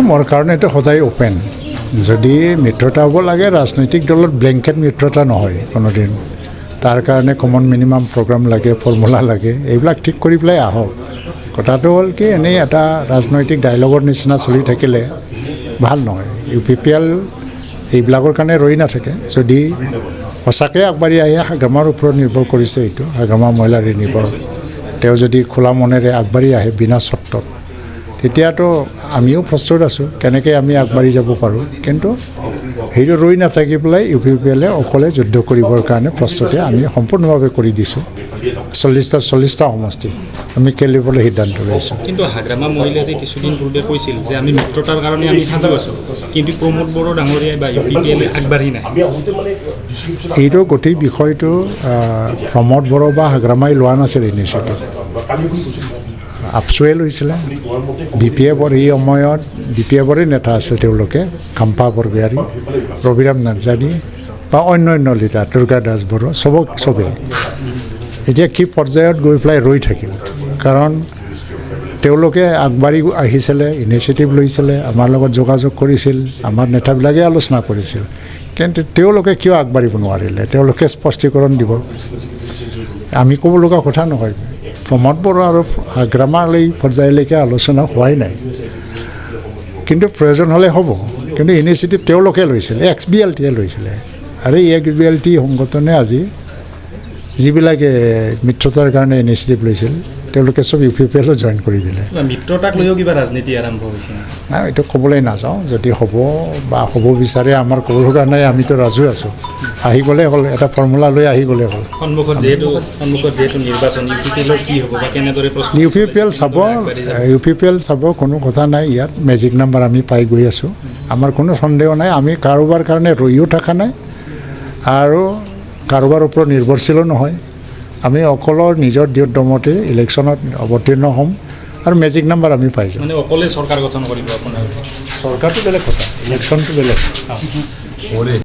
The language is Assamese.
মোৰ কাৰণে এইটো সদায় অ'পেন যদি মিত্ৰতা হ'ব লাগে ৰাজনৈতিক দলত ব্লেংকেট মিত্ৰতা নহয় কোনোদিন তাৰ কাৰণে কমন মিনিমাম প্ৰগ্ৰাম লাগে ফৰ্মুলা লাগে এইবিলাক ঠিক কৰি পেলাই আহক কথাটো হ'ল কি এনেই এটা ৰাজনৈতিক ডাইলগৰ নিচিনা চলি থাকিলে ভাল নহয় UPPL এইবিলাকৰ কাৰণে ৰৈ নাথাকে যদি সঁচাকৈ আগবাঢ়ি আহে হাগ্ৰামাৰ ওপৰত নিৰ্ভৰ কৰিছে এইটো হাগ্ৰামা মহিলাৰ নিৰ্ভৰ তেওঁ যদি খোলা মনেৰে আগবাঢ়ি আহে বিনা চৰ্তত তেতিয়াতো আমিও প্ৰস্তুত আছোঁ কেনেকৈ আমি আগবাঢ়ি যাব পাৰোঁ কিন্তু সেইটো ৰৈ নাথাকি পেলাই UPPLে অকলে যুদ্ধ কৰিবৰ কাৰণে প্ৰস্তুতি আমি সম্পূৰ্ণভাৱে কৰি দিছোঁ 40টা সমষ্টি আমি খেলিবলৈ সিদ্ধান্ত লৈছোঁ কিন্তু হাগ্ৰামা মহিলাৰে কিছুদিন পূৰ্বে কৈছিল যে আমি মিত্ৰতাৰ কাৰণে আমি সাজু আছোঁ কিন্তু প্ৰমোদ বড়ো ডাঙৰীয়াই বা UPPLে আগবাঢ়ি নাই এইটো গোটেই বিষয়টো প্ৰমোদ বড়ো বা হাগ্ৰামাই লোৱা নাছিল ইনিচিয়েটিভ আপচুৱে লৈছিলে BPFৰ এই সময়ত BPFৰে নেতা আছিল তেওঁলোকে খাম্পা বৰগোহাঁই ৰবিৰাম নাৰ্জাৰী বা অন্য লিডাৰ দুৰ্গা দাস বড়ো চবেই এতিয়া কি পৰ্যায়ত গৈ পেলাই ৰৈ থাকিল কাৰণ তেওঁলোকে আগবাঢ়ি আহিছিলে ইনিচিয়েটিভ লৈছিলে আমাৰ লগত যোগাযোগ কৰিছিল আমাৰ নেতাবিলাকে আলোচনা কৰিছিল কিন্তু তেওঁলোকে কিয় আগবাঢ়িব নোৱাৰিলে তেওঁলোকে স্পষ্টীকৰণ দিব আমি ক'ব লগা কথা নহয় প্ৰমোদ বড়ো আৰু হাগ্ৰামালৈ পৰ্যায়লৈকে আলোচনা হোৱাই নাই কিন্তু প্ৰয়োজন হ'লে হ'ব কিন্তু ইনিচিয়েটিভ তেওঁলোকে লৈছিলে XBLTয়ে লৈছিলে আৰু এই XBLT সংগঠনে আজি যিবিলাকে মিত্ৰতাৰ কাৰণে ইনিচিয়েটিভ লৈছিল তেওঁলোকে চব UPPLও জইন কৰি দিলে মিত্ৰতাক লৈও কিবা ৰাজনীতি আৰম্ভ হৈছে নাই এইটো ক'বলৈ নাযাওঁ যদি হ'ব বা হ'ব বিচাৰে আমাৰ ক'ব লগা নাই আমিতো ৰাজু আছোঁ আহি গ'লে হ'ল এটা ফৰ্মুলা লৈ আহি গ'লে হ'ল সন্মুখত যিহেতু নিৰ্বাচন UPPLৰ কি হ'ব বা কেনেদৰে UPPL চাব কোনো কথা নাই ইয়াত মেজিক নাম্বাৰ আমি পাই গৈ আছোঁ আমাৰ কোনো সন্দেহ নাই আমি কাৰোবাৰ কাৰণে ৰৈও থকা নাই আৰু কাৰোবাৰ ওপৰত নিৰ্ভৰশীলো নহয় আমি অকলৰ নিজৰ দমতে ইলেকশ্যনত অৱতীৰ্ণ হ'ম আৰু মেজিক নাম্বাৰ আমি পাই যাম মানে অকলে চৰকাৰ গঠন কৰিব আপোনাৰ চৰকাৰটো বেলেগ কথা ইলেকশ্যনটো বেলেগ